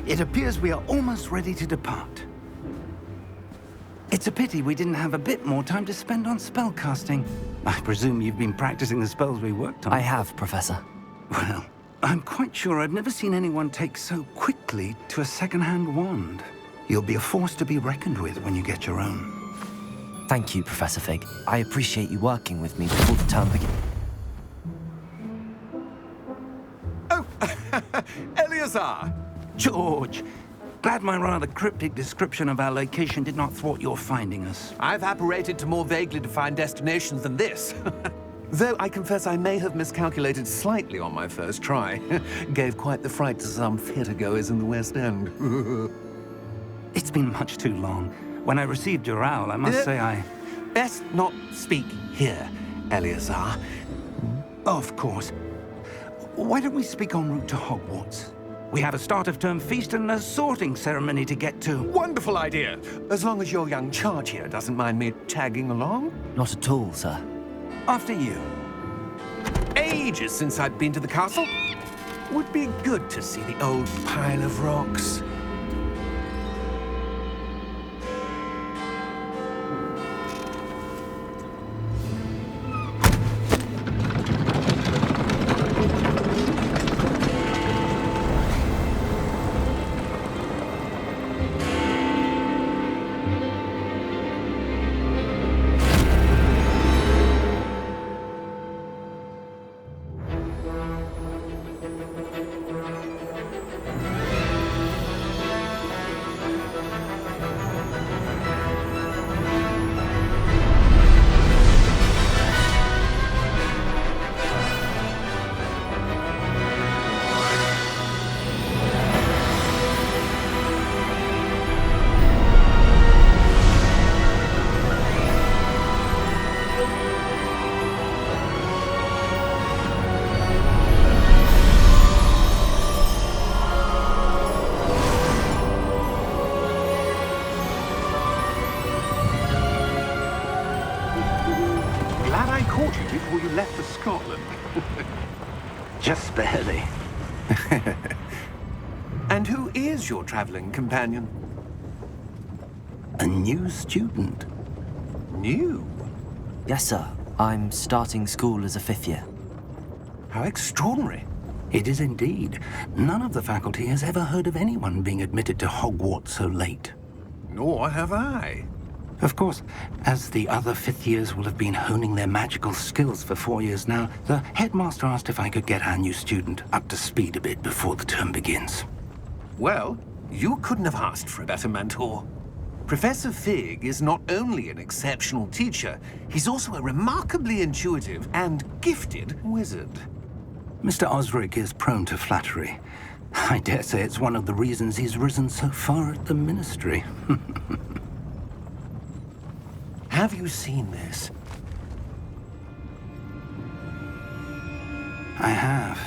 It appears we are almost ready to depart. It's a pity we didn't have a bit more time to spend on spellcasting. I presume you've been practicing the spells we worked on. I have, Professor. Well, I'm quite sure I've never seen anyone take so quickly to a second-hand wand. You'll be a force to be reckoned with when you get your own. Thank you, Professor Fig. I appreciate you working with me before the term begins. Oh, Eleazar! George, glad my rather cryptic description of our location did not thwart your finding us. I've apparated to more vaguely defined destinations than this. Though I confess I may have miscalculated slightly on my first try. Gave quite the fright to some theatre-goers in the West End. It's been much too long. When I received your owl, I must say I... Best not speak here, Eleazar. Of course. Why don't we speak en route to Hogwarts? We have a start-of-term feast and a sorting ceremony to get to. Wonderful idea! As long as your young charge here doesn't mind me tagging along. Not at all, sir. After you. Ages since I'd been to the castle. Would be good to see the old pile of rocks. Before you left for Scotland. Just barely. And who is your traveling companion? A new student. New? Yes, sir. I'm starting school as a 5th year. How extraordinary. It is indeed. None of the faculty has ever heard of anyone being admitted to Hogwarts so late. Nor have I. Of course, as the other 5th years will have been honing their magical skills for 4 years now, the headmaster asked if I could get our new student up to speed a bit before the term begins. Well, you couldn't have asked for a better mentor. Professor Fig is not only an exceptional teacher, he's also a remarkably intuitive and gifted wizard. Mr. Osric is prone to flattery. I dare say it's one of the reasons he's risen so far at the ministry. Have you seen this? I have.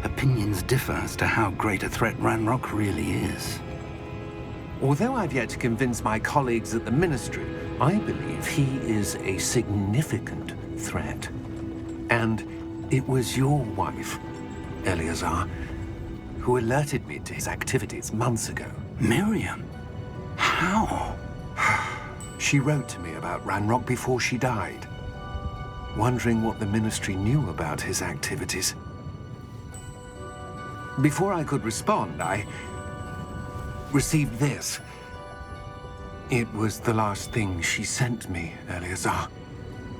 Opinions differ as to how great a threat Ranrock really is. Although I've yet to convince my colleagues at the Ministry, I believe he is a significant threat. And it was your wife, Eleazar, who alerted me to his activities months ago. Miriam? How? She wrote to me about Ranrock before she died, wondering what the Ministry knew about his activities. Before I could respond, I received this. It was the last thing she sent me, Eleazar.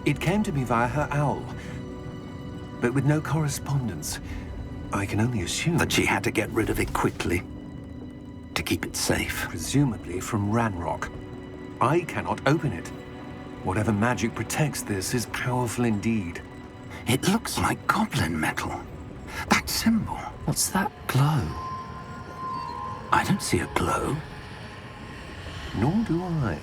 It came to me via her owl, but with no correspondence. I can only assume That she had to get rid of it quickly, to keep it safe. presumably from Ranrock. I cannot open it. Whatever magic protects this is powerful indeed. It looks like goblin metal. That symbol. What's that glow? I don't see a glow. Nor do I.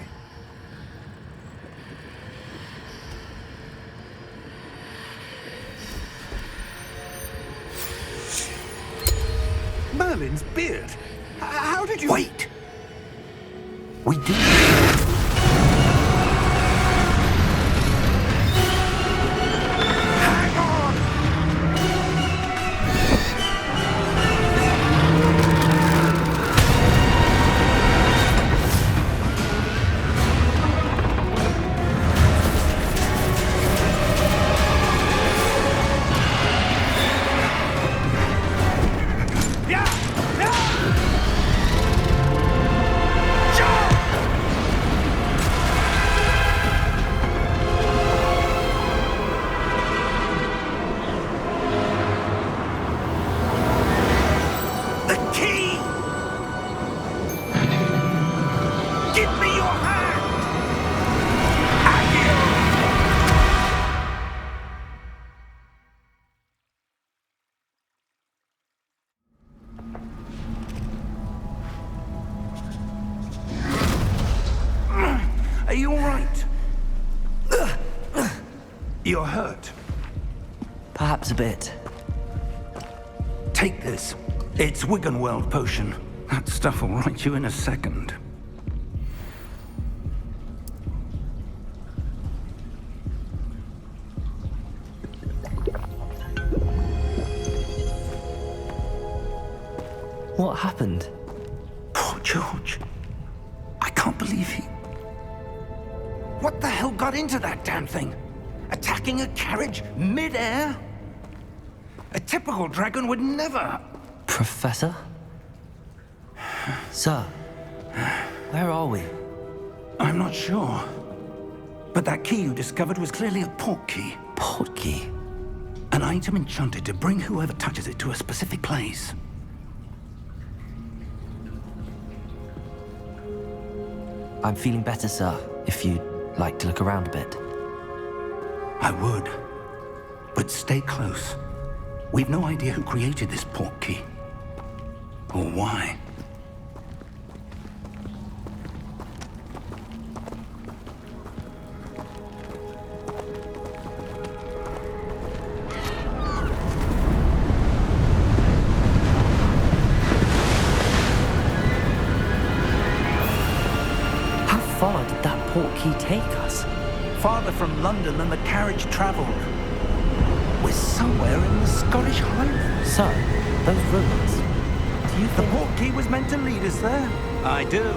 Merlin's beard! How did you... Wait! We did. Hang on! you all right? You're hurt. Perhaps a bit. Take this. It's Wiggenweld potion. That stuff will right you in a second. What happened? Poor George. I can't believe he... What the hell got into that damn thing? Attacking a carriage mid-air? A typical dragon would never... Professor? Sir, where are we? I'm not sure. But that key you discovered was clearly a port key. Port key? An item enchanted to bring whoever touches it to a specific place. I'm feeling better, sir, if you'd like to look around a bit. I would. But stay close. We've no idea who created this port key. Or why. How far did that port key take us? Farther from London than the carriage travelled. We're somewhere in the Scottish Highlands. Sir, those ruins. Do you The think... port key was meant to lead us there. I do.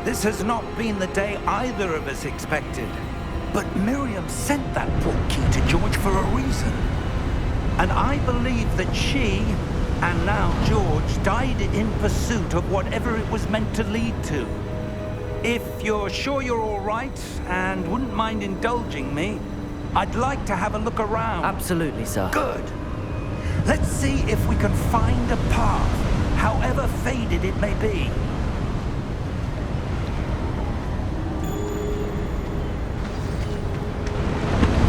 This has not been the day either of us expected. But Miriam sent that port key to George for a reason. And I believe that she, and now George, died in pursuit of whatever it was meant to lead to. If you're sure you're all right and wouldn't mind indulging me, I'd like to have a look around. Absolutely, sir. Good. Let's see if we can find a path, however faded it may be.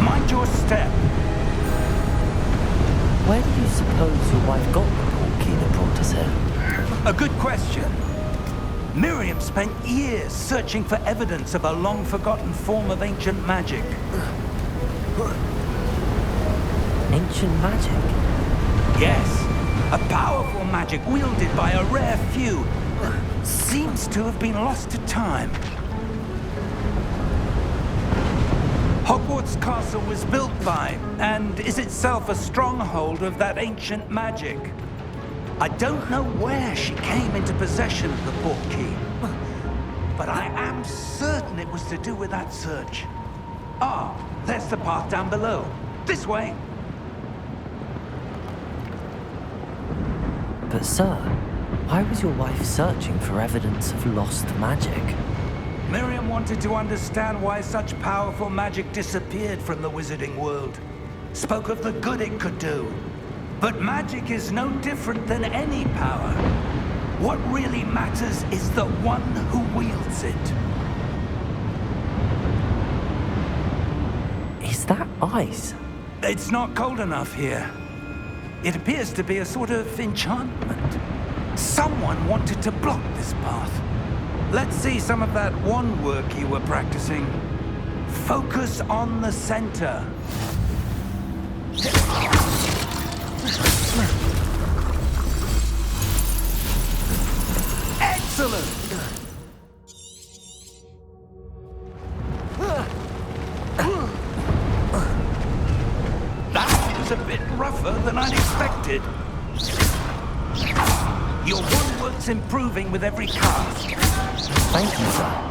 Mind your step. Where do you suppose your wife got the port key that brought us here? A good question. Miriam spent years searching for evidence of a long-forgotten form of ancient magic. Ancient magic? Yes, a powerful magic wielded by a rare few. Seems to have been lost to time. Hogwarts Castle was built by, and is itself a stronghold of that ancient magic. I don't know where she came into possession of the port key, but I am certain it was to do with that search. Ah, there's the path down below. This way. But sir, why was your wife searching for evidence of lost magic? Miriam wanted to understand why such powerful magic disappeared from the wizarding world. Spoke of the good it could do. But magic is no different than any power. What really matters is the one who wields it. Is that ice? It's not cold enough here. It appears to be a sort of enchantment. Someone wanted to block this path. Let's see some of that wand work you were practicing. Focus on the center. Excellent! That was a bit rougher than I'd expected. Your wand work's improving with every cast. Thank you, sir.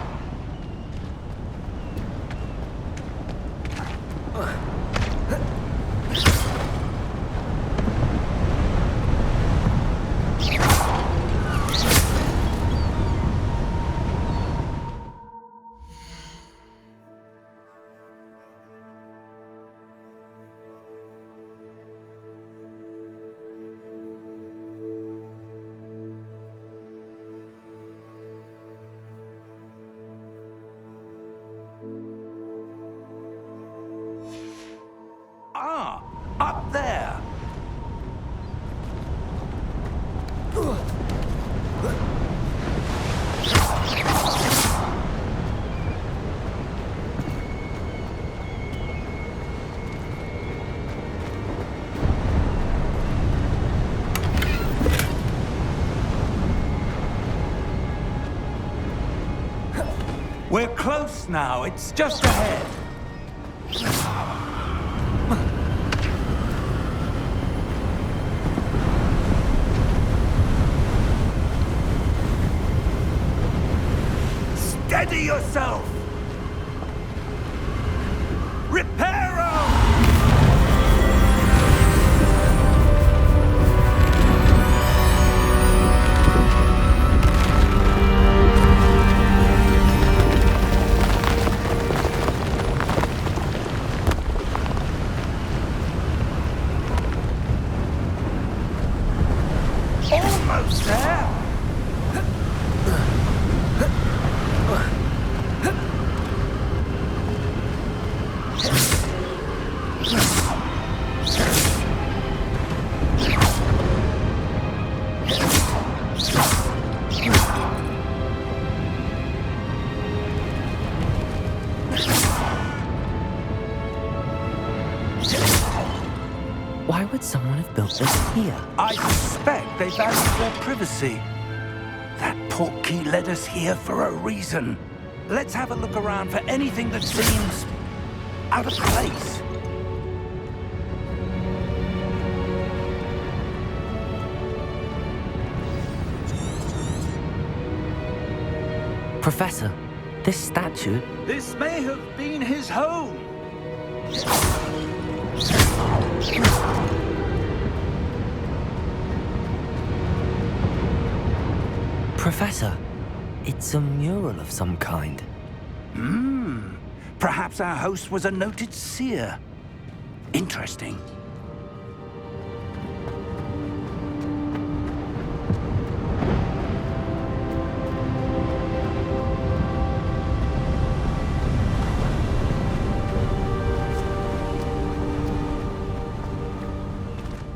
We're close now. It's just ahead. Steady yourself! Reparo! Almost there! Why would someone have built this here? I suspect they value their privacy. That portkey led us here for a reason. Let's have a look around for anything that seems out of place. Professor, this statue... This may have been his home. Professor, it's a mural of some kind. Perhaps our host was a noted seer. Interesting.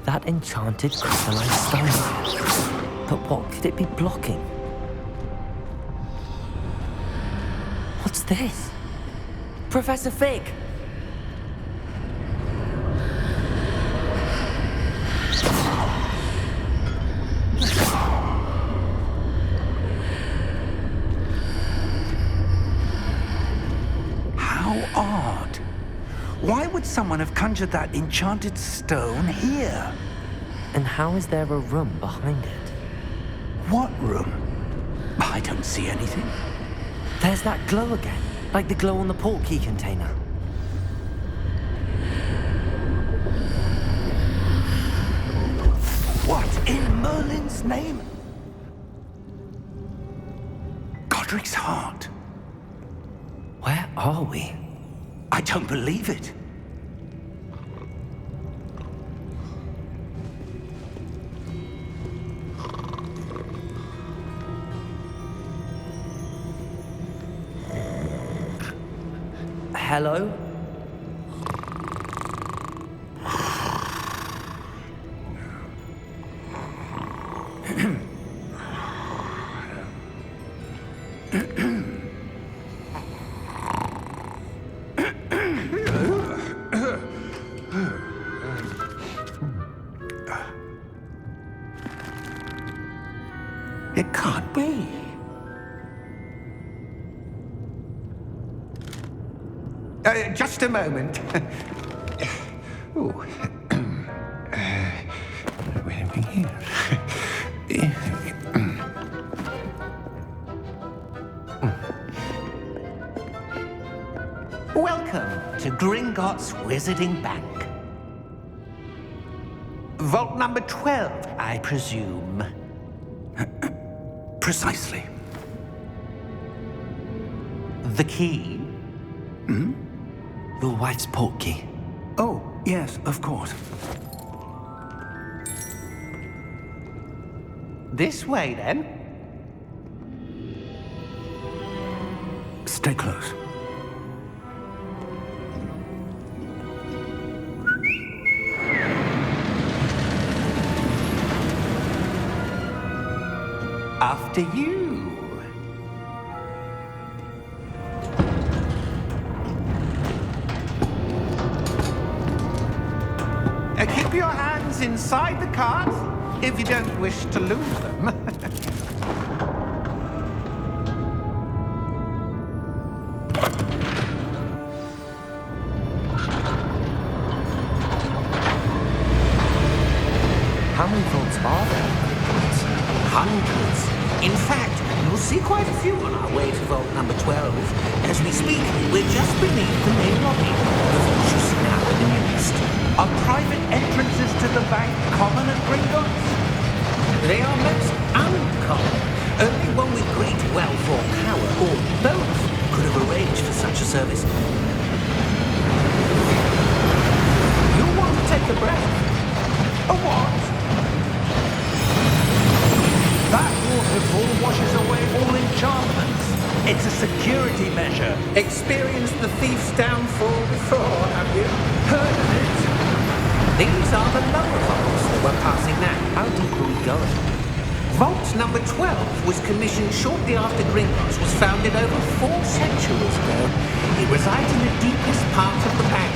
That enchanted crystalline stone. But what could it be blocking? What's this? Professor Fig! How odd. Why would someone have conjured that enchanted stone here? And how is there a room behind it? What room? I don't see anything. There's that glow again, like the glow on the portkey container. What in Merlin's name? Godric's heart. Where are we? I don't believe it. Hello? It can't be. Just a moment. Ooh. Where are we here? Welcome to Gringotts Wizarding Bank. Vault number 12, I presume. Precisely. The key? Your wife's portkey. Oh, yes, of course. This way, then. Stay close. After you. Keep your hands inside the cart if you don't wish to lose them. see quite a few on our way to vault number 12. As we speak, we're just beneath the main lobby. The vault you see now in the newest. Are private entrances to the bank common at Gringotts? They are most uncommon. Only one with great wealth or power, or both, could have arranged for such a service. You want to take a breath? A what? That waterfall washes away all enchantments. It's a security measure. Experienced the thief's downfall before, have you? Heard of it? These are the lower vaults that we're passing now. How deep are we going? Vault number 12 was commissioned shortly after Gringotts was founded over 4 centuries ago. It resides in the deepest part of the bank.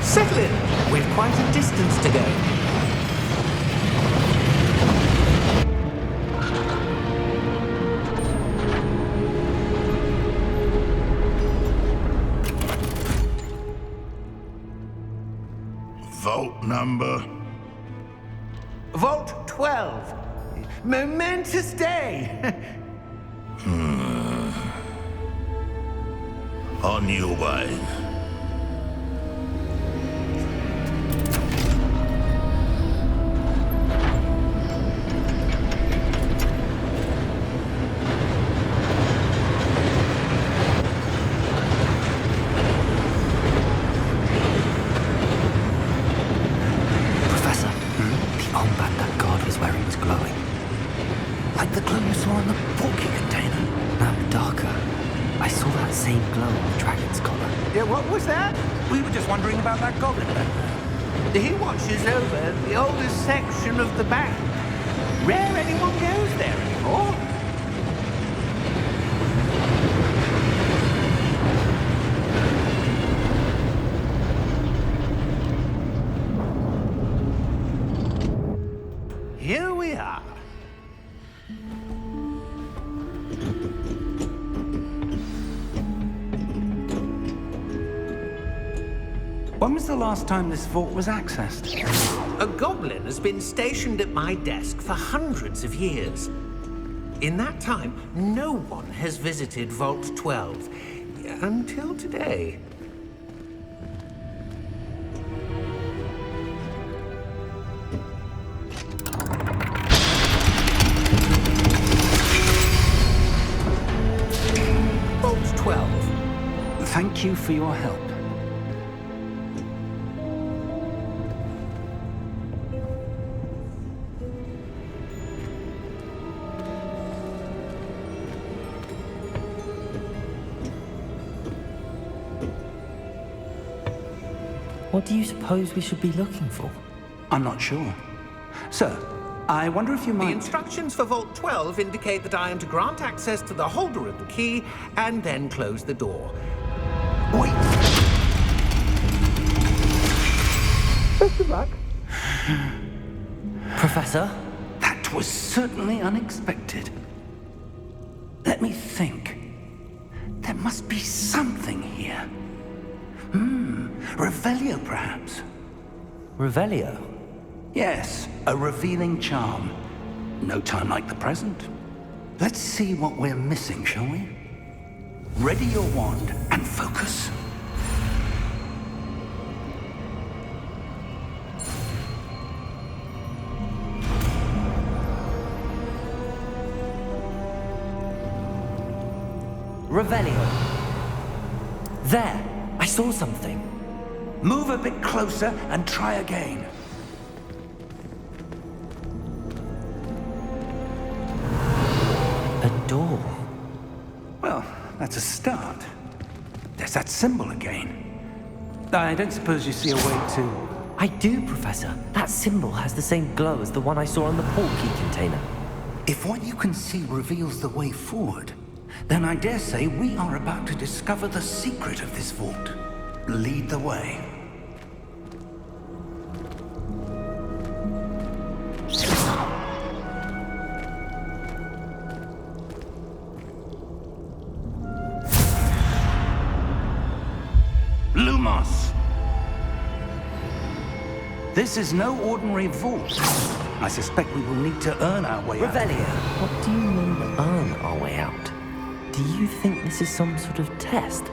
Settle in. We've quite a distance to go. Vault number? Vault 12. Momentous day. On your way. Professor, the armband that guard was wearing was glowing. Like the glow you saw in the porky container. No, darker. I saw that same glow on the dragon's collar. Yeah, what was that? We were just wondering about that goblin back there. He watches over the oldest section of the bank. Rare anyone goes there anymore. Here we are. When was the last time this vault was accessed? A goblin has been stationed at my desk for hundreds of years. In that time, no one has visited Vault 12. Until today. Vault 12. Thank you for your help. What do you suppose we should be looking for? I'm not sure. Sir, I wonder if you The might... instructions for Vault 12 indicate that I am to grant access to the holder of the key and then close the door. Wait! Best of luck. Professor? That was certainly unexpected. Let me think. There must be something here. Revelio, perhaps? Revelio? Yes, a revealing charm. No time like the present. Let's see what we're missing, shall we? Ready your wand and focus. Revelio. There! I saw something. Move a bit closer and try again. A door. Well, that's a start. There's that symbol again. I don't suppose you see a way to... I do, Professor. That symbol has the same glow as the one I saw on the portkey container. If what you can see reveals the way forward, then I dare say we are about to discover the secret of this vault. Lead the way. Lumos! This is no ordinary vault. I suspect we will need to earn our way out. Revelio, what do you mean earn our way out? Do you think this is some sort of test?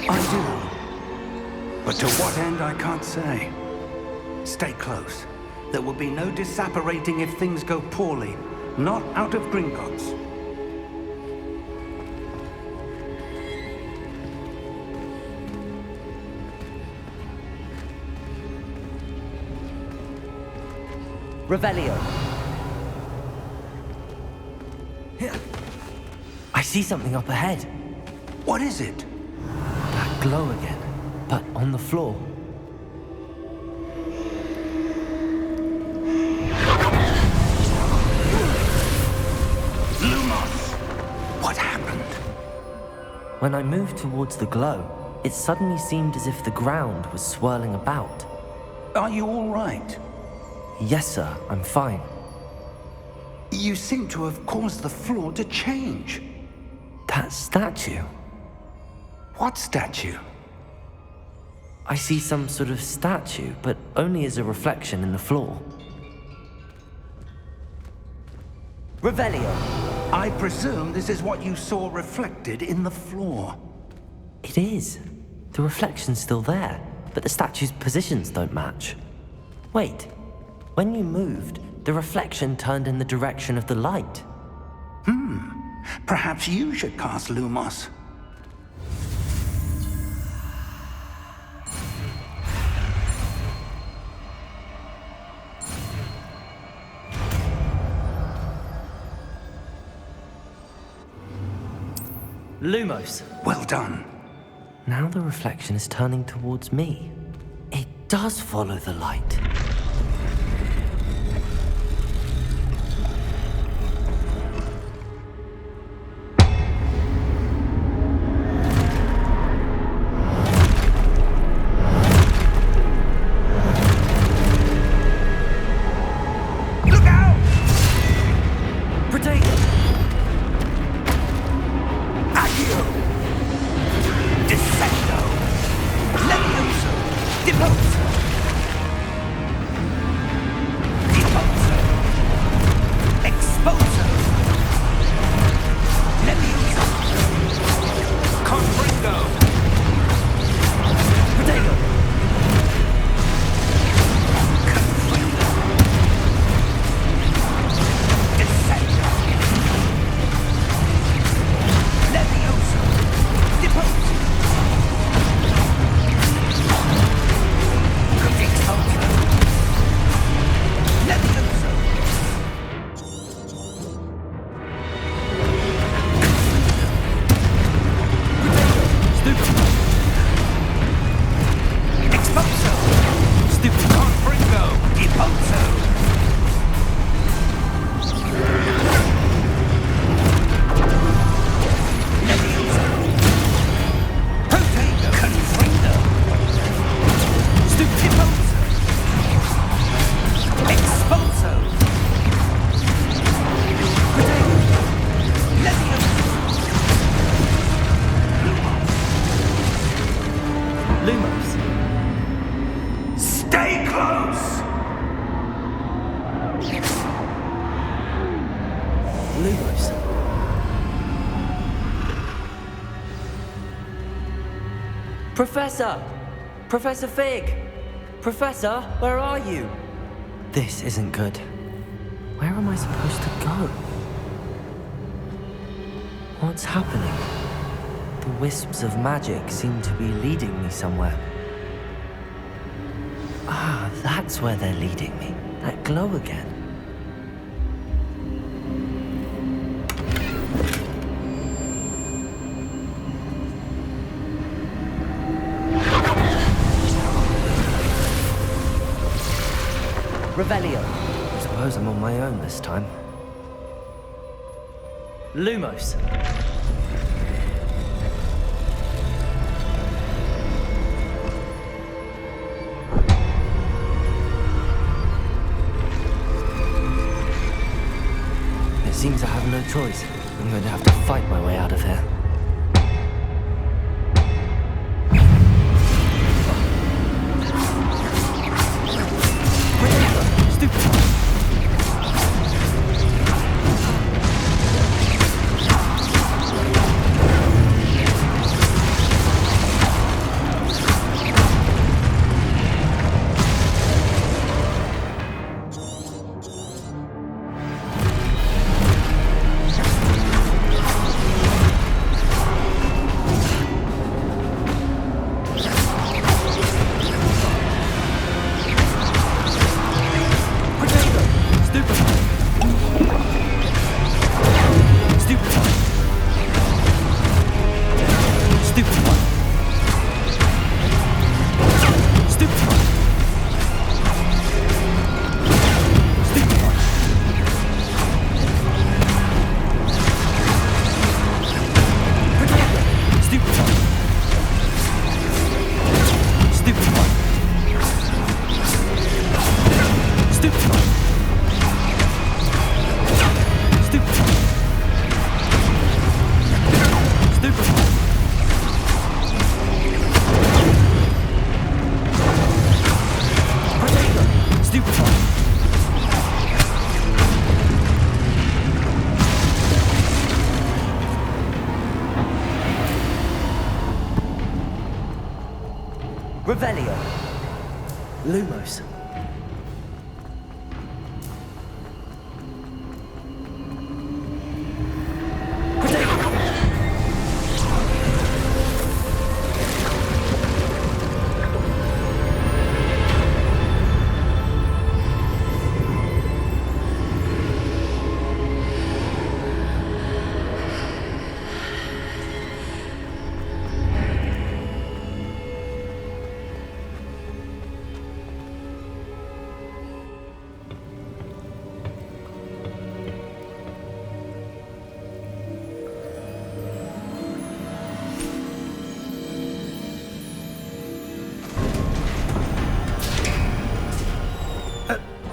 I do. But to what end, I can't say. Stay close. There will be no disapparating if things go poorly. Not out of Gringotts. Revelio. I see something up ahead. What is it? That glow again, but on the floor. Lumos! What happened? When I moved towards the glow, it suddenly seemed as if the ground was swirling about. Are you all right? Yes, sir, I'm fine. You seem to have caused the floor to change. That statue. What statue? I see some sort of statue, but only as a reflection in the floor. Revelio. I presume this is what you saw reflected in the floor. It is. The reflection's still there, but the statue's positions don't match. Wait. When you moved, the reflection turned in the direction of the light. Perhaps you should cast Lumos. Lumos. Well done. Now the reflection is turning towards me. It does follow the light. Look out! Protego! Accio! Descendo! Levioso! Deposo! Deposo! Exposo! Levioso! Confringo! Protego! Confringo! Descendo! Levioso! Deposo! Exposo! Levioso! Exposo! Stupid Confringo! Deposo! Levioso! Protego! Confringo! Stupid Deposo! Exposo! Protego! Levioso! Lumos. Stay close! Lumos. Professor! Professor Fig! Professor, where are you? This isn't good. Where am I supposed to go? What's happening? The wisps of magic seem to be leading me somewhere. Ah, that's where they're leading me. That glow again. Revelio. I suppose I'm on my own this time. Lumos. It seems I have no choice. I'm going to have to fight my way out of here. Stupid. Revelio. Lumos.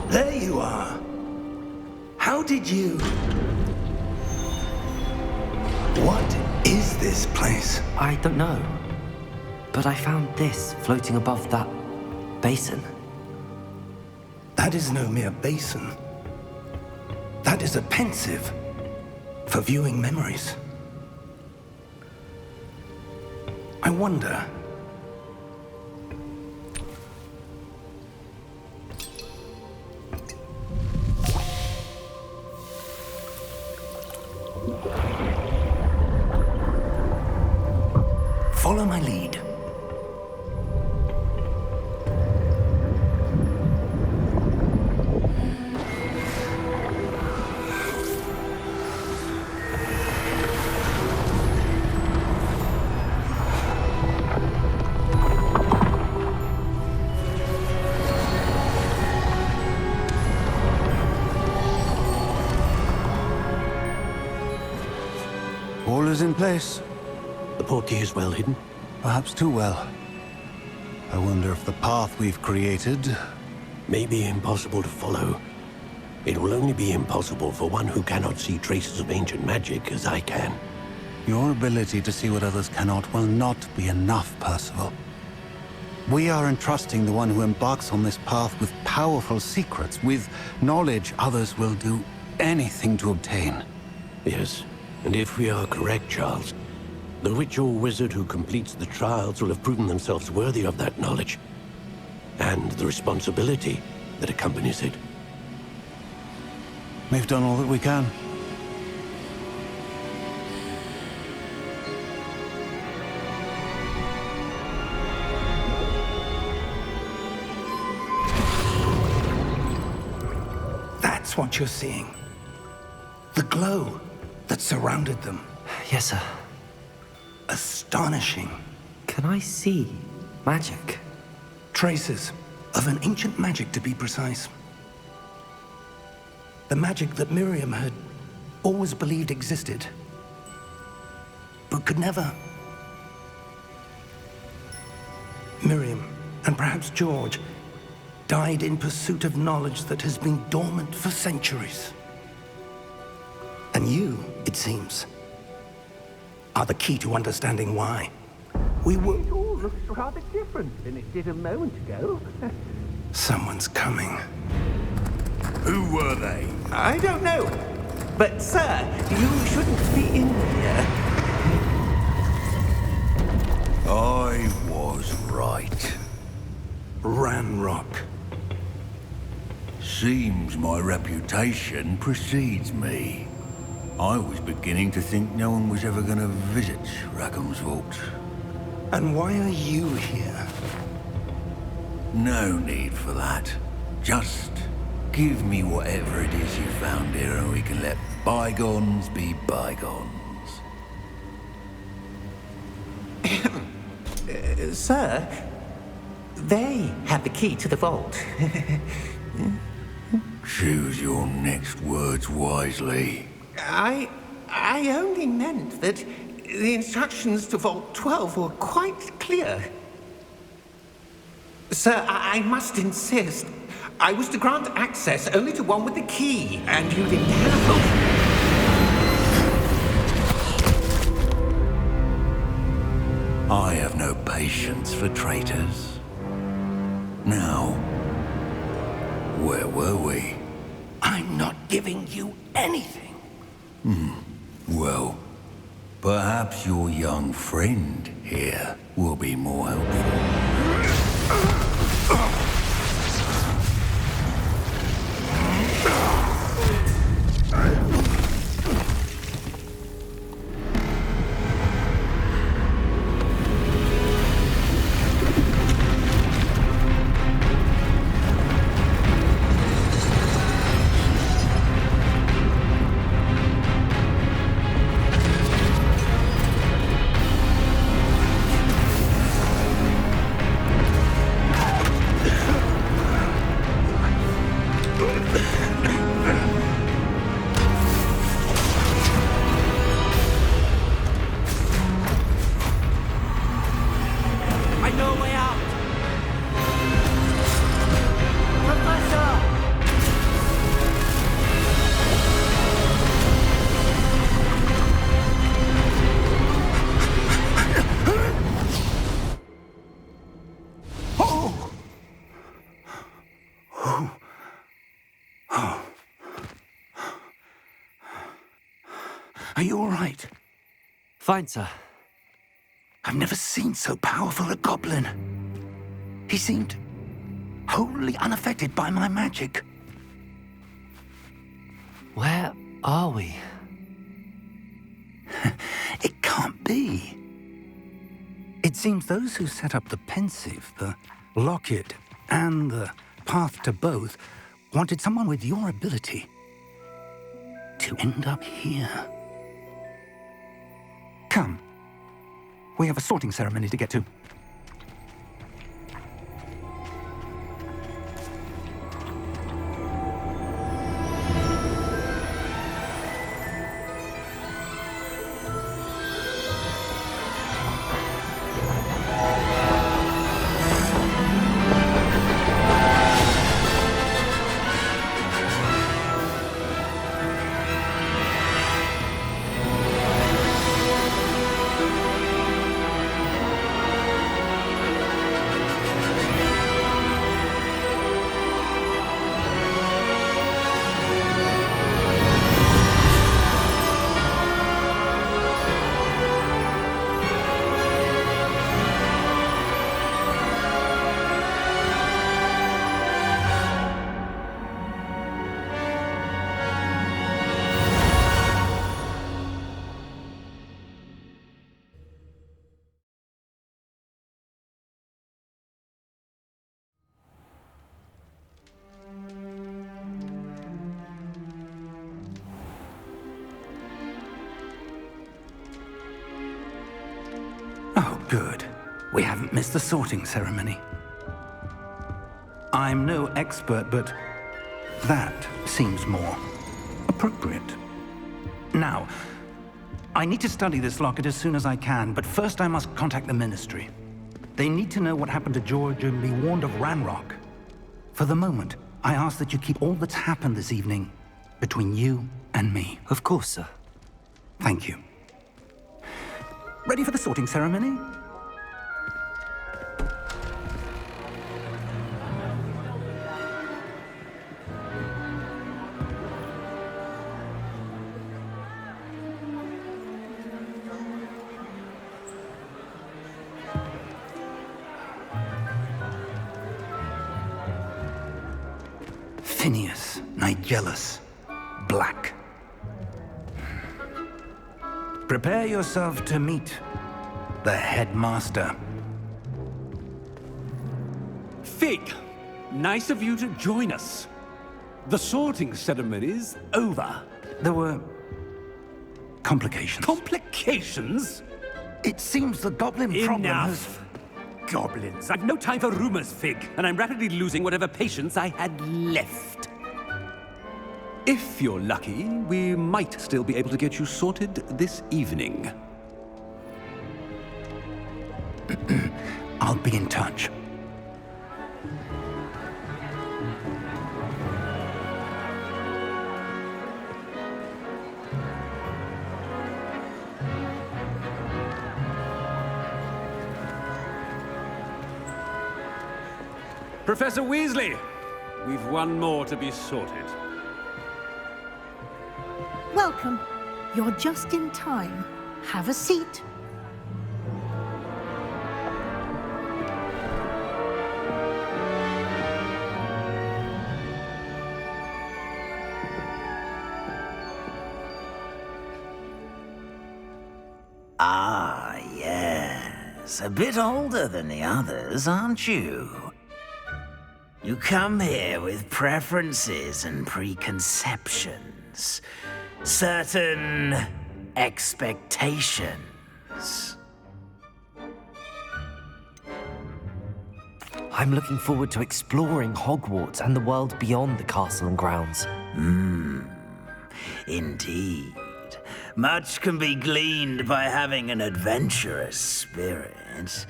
There you are. How did you... What is this place? I don't know. But I found this floating above that basin. That is no mere basin. That is a pensive for viewing memories. I wonder... Follow my lead. All is in place. The portkey is well hidden. Perhaps too well. I wonder if the path we've created... May be impossible to follow. It will only be impossible for one who cannot see traces of ancient magic as I can. Your ability to see what others cannot will not be enough, Percival. We are entrusting the one who embarks on this path with powerful secrets, with knowledge others will do anything to obtain. Yes, and if we are correct, Charles, the witch or wizard who completes the trials will have proven themselves worthy of that knowledge, and the responsibility that accompanies it. We've done all that we can. That's what you're seeing. The glow that surrounded them. Yes, sir. Astonishing. Can I see magic? Traces of an ancient magic, to be precise. The magic that Miriam had always believed existed, but could never. Miriam, and perhaps George, died in pursuit of knowledge that has been dormant for centuries. And you, it seems, are the key to understanding why. We were... It all looks rather different than it did a moment ago. Someone's coming. Who were they? I don't know. But, sir, you shouldn't be in here. I was right. Ranrock. Seems my reputation precedes me. I was beginning to think no one was ever going to visit Rackham's vault. And why are you here? No need for that. Just give me whatever it is you found here and we can let bygones be bygones. Sir, they have the key to the vault. Choose your next words wisely. I only meant that the instructions to Vault 12 were quite clear. Sir, I must insist. I was to grant access only to one with the key, and you didn't have I have no patience for traitors. Now, where were we? I'm not giving you anything. Well, perhaps your young friend here will be more helpful. Are you all right? Fine, sir. I've never seen so powerful a goblin. He seemed wholly unaffected by my magic. Where are we? It can't be. It seems those who set up the pensive, the locket, and the path to both wanted someone with your ability to end up here. Come. We have a sorting ceremony to get to. Oh, good. We haven't missed the sorting ceremony. I'm no expert, but that seems more appropriate. Now, I need to study this locket as soon as I can, but first I must contact the Ministry. They need to know what happened to George and be warned of Ranrock. For the moment, I ask that you keep all that's happened this evening between you and me. Of course, sir. Thank you. Ready for the sorting ceremony? Phineas, Nigellus, Black. Prepare yourself to meet the headmaster. Fig, nice of you to join us. The sorting ceremony's over. There were complications. Complications? It seems the goblin problem has... Enough. Goblins. I've no time for rumors, Fig, and I'm rapidly losing whatever patience I had left. If you're lucky, we might still be able to get you sorted this evening. I'll be in touch. Professor Weasley, we've one more to be sorted. Welcome. You're just in time. Have a seat. Ah, yes. A bit older than the others, aren't you? You come here with preferences and preconceptions. Certain expectations. I'm looking forward to exploring Hogwarts and the world beyond the castle and grounds. Indeed. Much can be gleaned by having an adventurous spirit,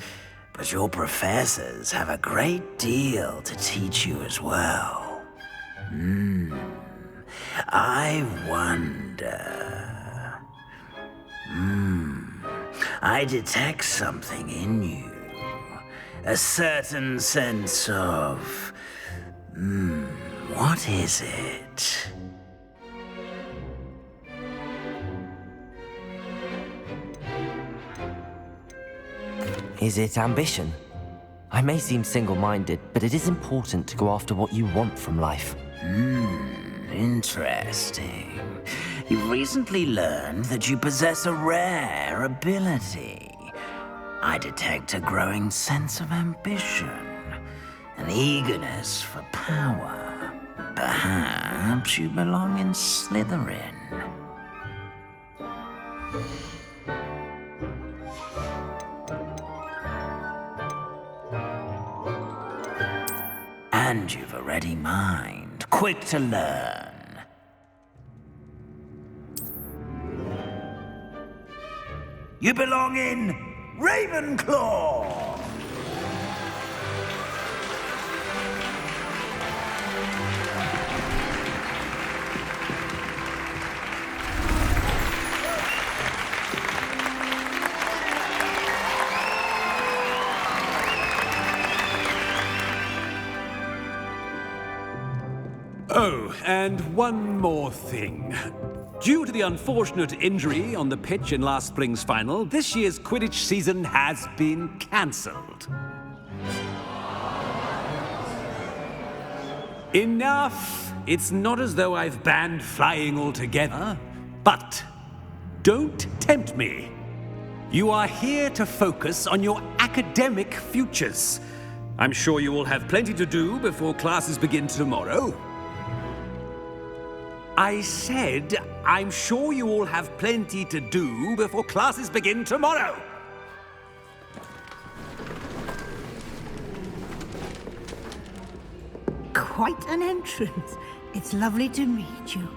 but your professors have a great deal to teach you as well. I wonder... I detect something in you. A certain sense of... what is it? Is it ambition? I may seem single-minded, but it is important to go after what you want from life. Interesting. You've recently learned that you possess a rare ability. I detect a growing sense of ambition, an eagerness for power. Perhaps you belong in Slytherin. And you've a ready mind, quick to learn. You belong in Ravenclaw! Oh, and one more thing. Due to the unfortunate injury on the pitch in last spring's final, this year's Quidditch season has been cancelled. Enough! It's not as though I've banned flying altogether, but don't tempt me. You are here to focus on your academic futures. I'm sure you will have plenty to do before classes begin tomorrow. I said, I'm sure you all have plenty to do before classes begin tomorrow. Quite an entrance. It's lovely to meet you.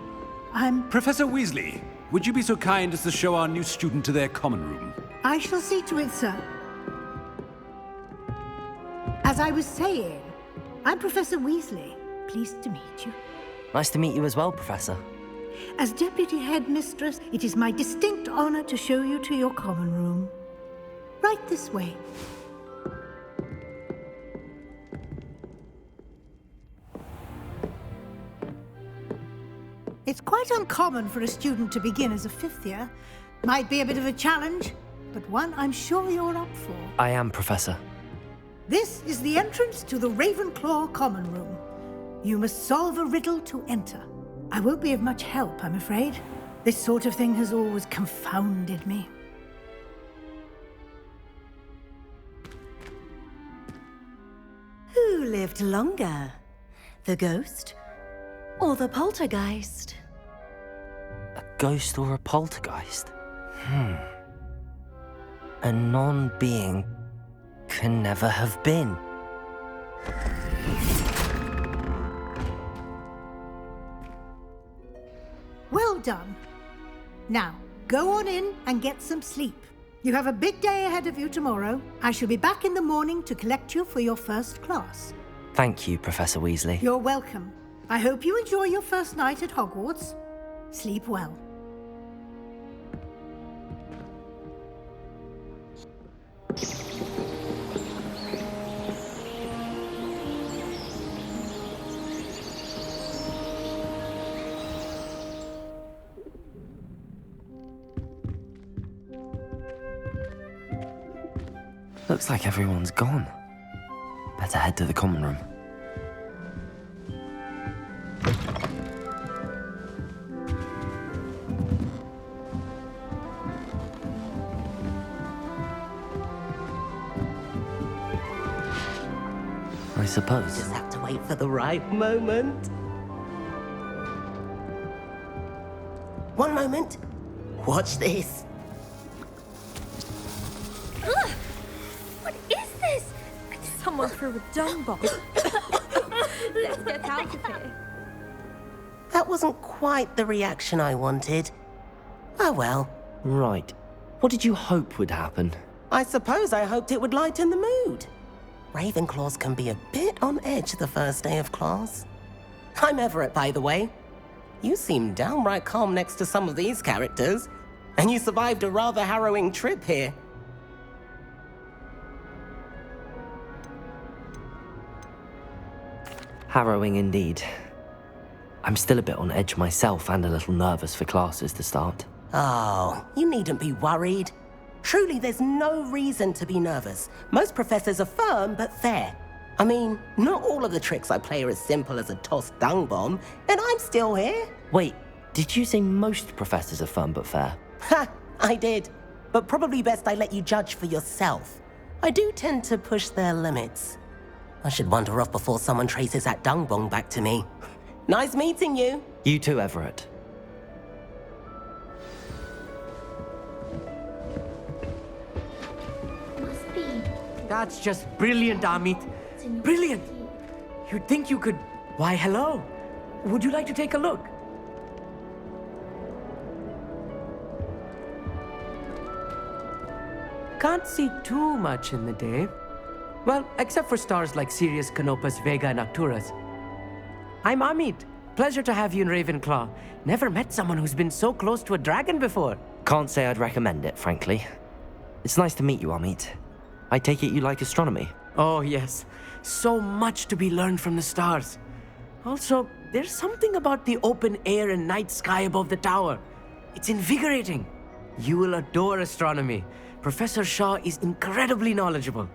I'm... Professor Weasley, would you be so kind as to show our new student to their common room? I shall see to it, sir. As I was saying, I'm Professor Weasley. Pleased to meet you. Nice to meet you as well, Professor. As Deputy Headmistress, it is my distinct honor to show you to your common room. Right this way. It's quite uncommon for a student to begin as a fifth year. Might be a bit of a challenge, but one I'm sure you're up for. I am, Professor. This is the entrance to the Ravenclaw common room. You must solve a riddle to enter. I won't be of much help, I'm afraid. This sort of thing has always confounded me. Who lived longer? The ghost or the poltergeist? A ghost or a poltergeist? A non-being can never have been. Well done. Now, go on in and get some sleep. You have a big day ahead of you tomorrow. I shall be back in the morning to collect you for your first class. Thank you, Professor Weasley. You're welcome. I hope you enjoy your first night at Hogwarts. Sleep well. Looks like everyone's gone. Better head to the common room. I suppose. Just have to wait for the right moment. One moment. Watch this. Ugh! What is this? Someone threw a dung bomb. Let's get out of here. That wasn't quite the reaction I wanted. Oh well. Right. What did you hope would happen? I suppose I hoped it would lighten the mood. Ravenclaws can be a bit on edge the first day of class. I'm Everett, by the way. You seem downright calm next to some of these characters, and you survived a rather harrowing trip here. Harrowing indeed. I'm still a bit on edge myself and a little nervous for classes to start. Oh, you needn't be worried. Truly, there's no reason to be nervous. Most professors are firm but fair. I mean, not all of the tricks I play are as simple as a tossed dung bomb, and I'm still here. Wait, did you say most professors are firm but fair? Ha! I did. But probably best I let you judge for yourself. I do tend to push their limits. I should wander off before someone traces that dung bomb back to me. Nice meeting you. You too, Everett. Must be. That's just brilliant, Amit. Brilliant! You'd think you could... Why, hello. Would you like to take a look? Can't see too much in the day. Well, except for stars like Sirius, Canopus, Vega, and Arcturus. I'm Amit. Pleasure to have you in Ravenclaw. Never met someone who's been so close to a dragon before. Can't say I'd recommend it, frankly. It's nice to meet you, Amit. I take it you like astronomy? Oh, yes. So much to be learned from the stars. Also, there's something about the open air and night sky above the tower. It's invigorating. You will adore astronomy. Professor Shaw is incredibly knowledgeable.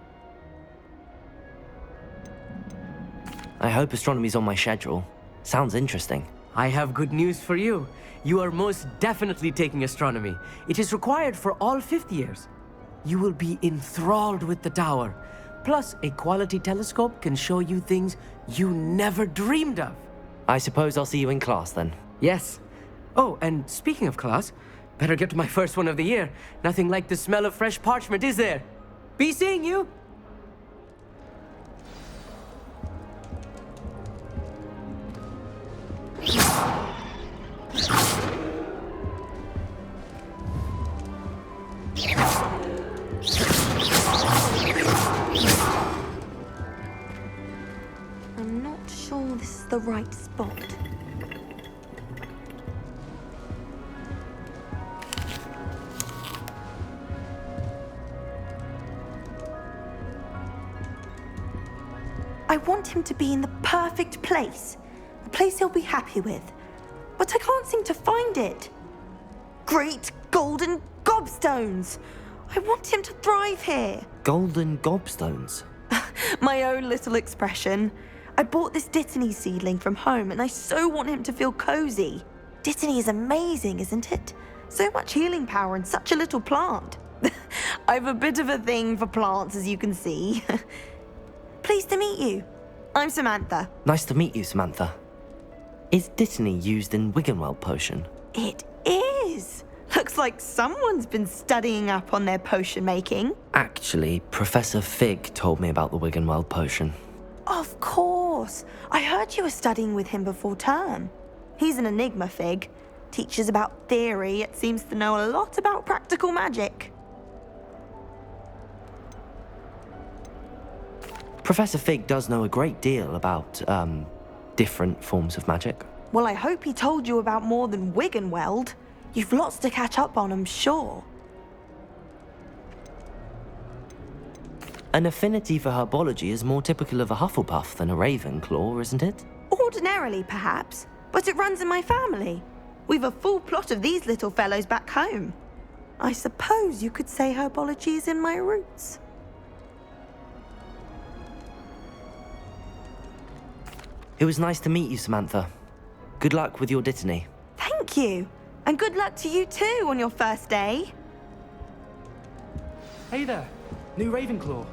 I hope astronomy's on my schedule. Sounds interesting. I have good news for you. You are most definitely taking astronomy. It is required for all fifth years. You will be enthralled with the tower. Plus, a quality telescope can show you things you never dreamed of. I suppose I'll see you in class then. Yes. Oh, and speaking of class, better get to my first one of the year. Nothing like the smell of fresh parchment, is there? Be seeing you! I'm not sure this is the right spot. I want him to be in the perfect place. A place he'll be happy with. But I can't seem to find it. Great golden gobstones! I want him to thrive here. Golden gobstones? My own little expression. I bought this Dittany seedling from home and I so want him to feel cozy. Dittany is amazing, isn't it? So much healing power in such a little plant. I've a bit of a thing for plants, as you can see. Pleased to meet you. I'm Samantha. Nice to meet you, Samantha. Is Dittany used in Wiggenweld potion? It is. Looks like someone's been studying up on their potion making. Actually, Professor Fig told me about the Wiggenweld potion. Of course. I heard you were studying with him before term. He's an enigma, Fig. Teaches about theory, yet seems to know a lot about practical magic. Professor Fig does know a great deal about, different forms of magic. Well, I hope he told you about more than Wiggenweld. You've lots to catch up on, I'm sure. An affinity for herbology is more typical of a Hufflepuff than a Ravenclaw, isn't it? Ordinarily, perhaps, but it runs in my family. We've a full plot of these little fellows back home. I suppose you could say herbology is in my roots. It was nice to meet you, Samantha. Good luck with your Dittany. Thank you. And good luck to you too on your first day. Hey there, new Ravenclaw.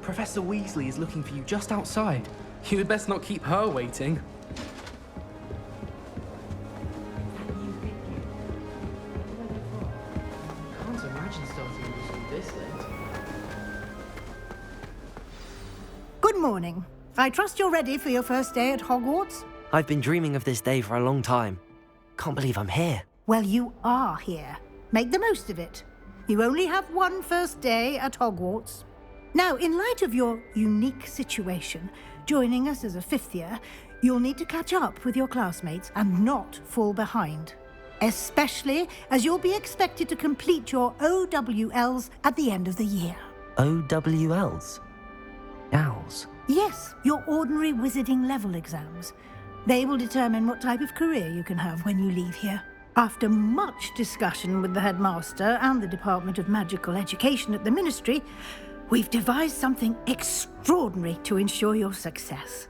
Professor Weasley is looking for you just outside. You had best not keep her waiting. Can't imagine starting this late. Good morning. I trust you're ready for your first day at Hogwarts? I've been dreaming of this day for a long time. Can't believe I'm here. Well, you are here. Make the most of it. You only have one first day at Hogwarts. Now, in light of your unique situation, joining us as a fifth year, you'll need to catch up with your classmates and not fall behind. Especially as you'll be expected to complete your OWLs at the end of the year. OWLs? Owls? Yes, your ordinary wizarding level exams. They will determine what type of career you can have when you leave here. After much discussion with the headmaster and the Department of Magical Education at the Ministry, we've devised something extraordinary to ensure your success.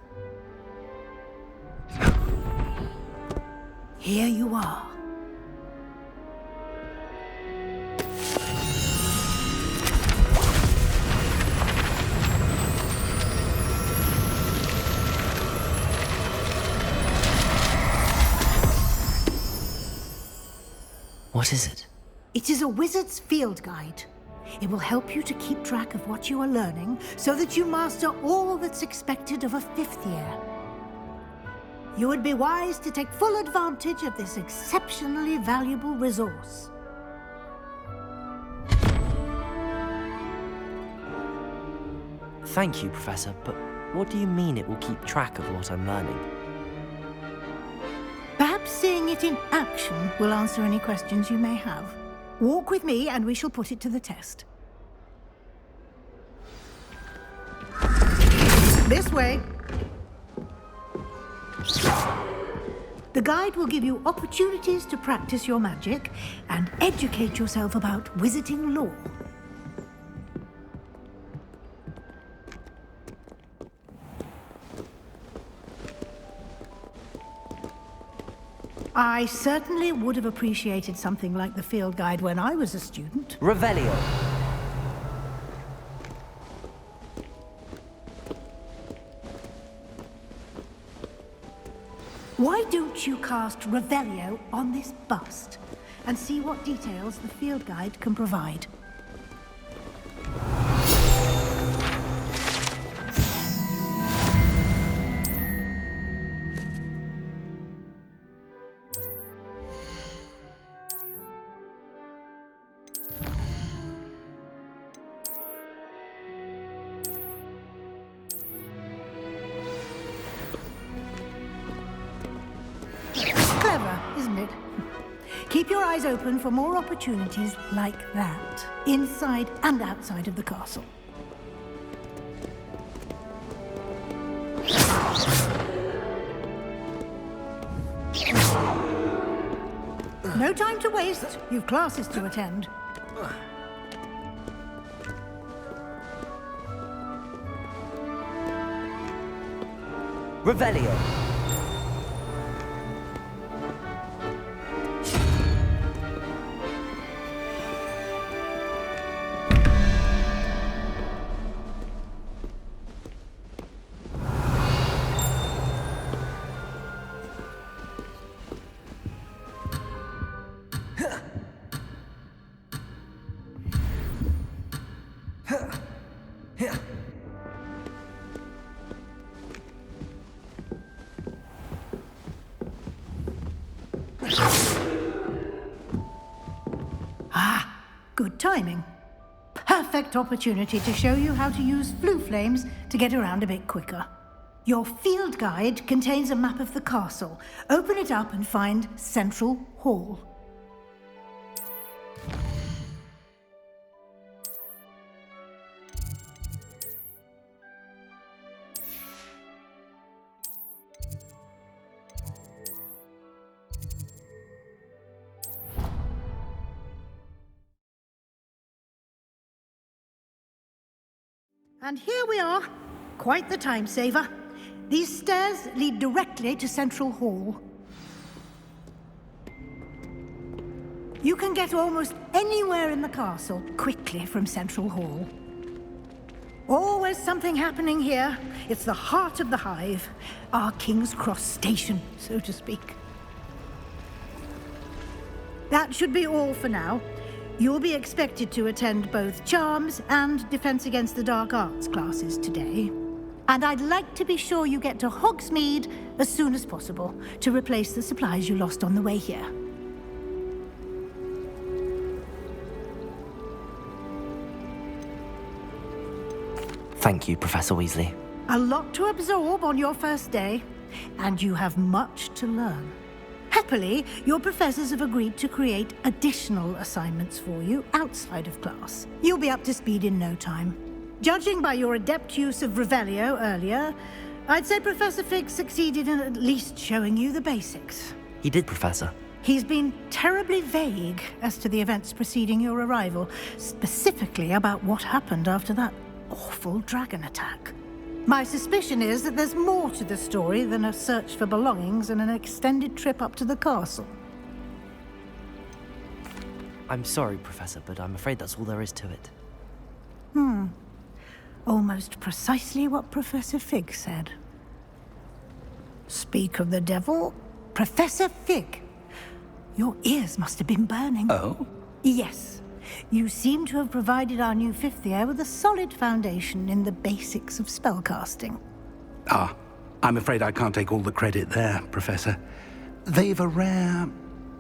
Here you are. What is it? It is a wizard's field guide. It will help you to keep track of what you are learning so that you master all that's expected of a 5th year. You would be wise to take full advantage of this exceptionally valuable resource. Thank you, Professor, but what do you mean it will keep track of what I'm learning? Perhaps seeing it in action will answer any questions you may have. Walk with me and we shall put it to the test. This way. The guide will give you opportunities to practice your magic and educate yourself about wizarding lore. I certainly would have appreciated something like the field guide when I was a student. Revelio. Why don't you cast Revelio on this bust and see what details the field guide can provide? Clever, isn't it? Keep your eyes open for more opportunities like that, inside and outside of the castle. No time to waste. You've classes to attend. Revelio. Ah, good timing. Perfect opportunity to show you how to use flue flames to get around a bit quicker. Your field guide contains a map of the castle. Open it up and find Central Hall. And here we are. Quite the time saver. These stairs lead directly to Central Hall. You can get almost anywhere in the castle quickly from Central Hall. Always something happening here. It's the heart of the hive. Our King's Cross station, so to speak. That should be all for now. You'll be expected to attend both Charms and Defense Against the Dark Arts classes today. And I'd like to be sure you get to Hogsmeade as soon as possible to replace the supplies you lost on the way here. Thank you, Professor Weasley. A lot to absorb on your first day, and you have much to learn. Happily, your professors have agreed to create additional assignments for you outside of class. You'll be up to speed in no time. Judging by your adept use of Revelio earlier, I'd say Professor Fig succeeded in at least showing you the basics. He did, Professor. He's been terribly vague as to the events preceding your arrival, specifically about what happened after that awful dragon attack. My suspicion is that there's more to the story than a search for belongings and an extended trip up to the castle. I'm sorry, Professor, but I'm afraid that's all there is to it. Almost precisely what Professor Fig said. Speak of the devil, Professor Fig. Your ears must have been burning. Oh? Yes. You seem to have provided our new fifth year with a solid foundation in the basics of spellcasting. Ah, I'm afraid I can't take all the credit there, Professor. They've a rare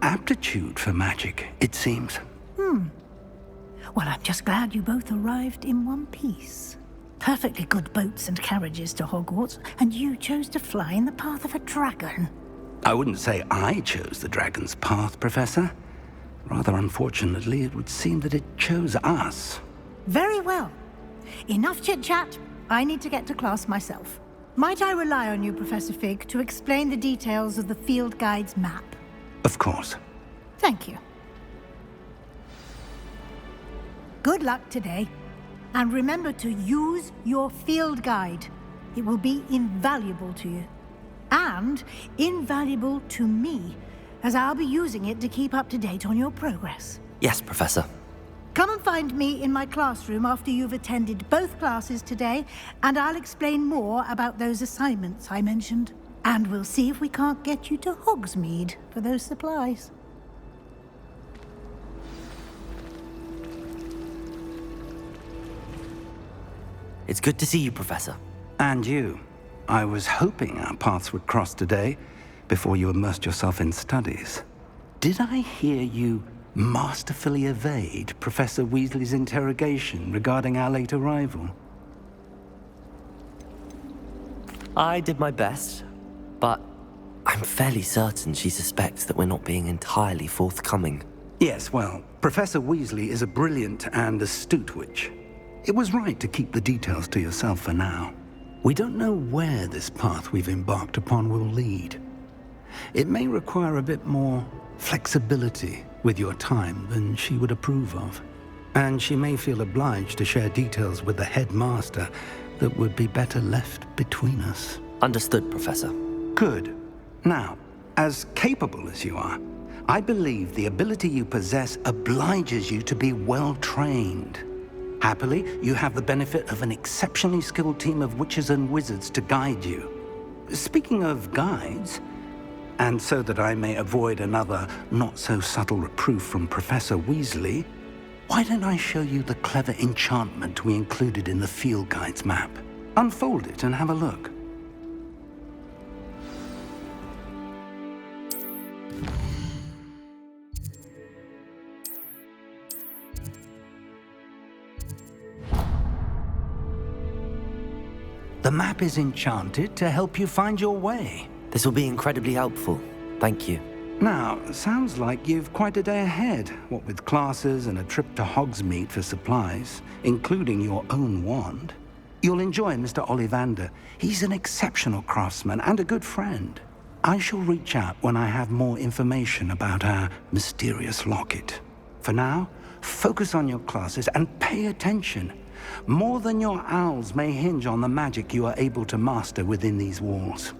aptitude for magic, it seems. Well, I'm just glad you both arrived in one piece. Perfectly good boats and carriages to Hogwarts, and you chose to fly in the path of a dragon. I wouldn't say I chose the dragon's path, Professor. Rather unfortunately, it would seem that it chose us. Very well. Enough chit-chat. I need to get to class myself. Might I rely on you, Professor Fig, to explain the details of the field guide's map? Of course. Thank you. Good luck today. And remember to use your field guide. It will be invaluable to you. And invaluable to me, as I'll be using it to keep up to date on your progress. Yes, Professor. Come and find me in my classroom after you've attended both classes today, and I'll explain more about those assignments I mentioned. And we'll see if we can't get you to Hogsmeade for those supplies. It's good to see you, Professor. And you. I was hoping our paths would cross today, before you immersed yourself in studies. Did I hear you masterfully evade Professor Weasley's interrogation regarding our late arrival? I did my best, but I'm fairly certain she suspects that we're not being entirely forthcoming. Yes, well, Professor Weasley is a brilliant and astute witch. It was right to keep the details to yourself for now. We don't know where this path we've embarked upon will lead. It may require a bit more flexibility with your time than she would approve of. And she may feel obliged to share details with the headmaster that would be better left between us. Understood, Professor. Good. Now, as capable as you are, I believe the ability you possess obliges you to be well trained. Happily, you have the benefit of an exceptionally skilled team of witches and wizards to guide you. Speaking of guides, and so that I may avoid another not-so-subtle reproof from Professor Weasley, why don't I show you the clever enchantment we included in the field guide's map? Unfold it and have a look. The map is enchanted to help you find your way. This will be incredibly helpful. Thank you. Now, sounds like you've quite a day ahead, what with classes and a trip to Hogsmeade for supplies, including your own wand. You'll enjoy Mr. Ollivander. He's an exceptional craftsman and a good friend. I shall reach out when I have more information about our mysterious locket. For now, focus on your classes and pay attention. More than your owls may hinge on the magic you are able to master within these walls.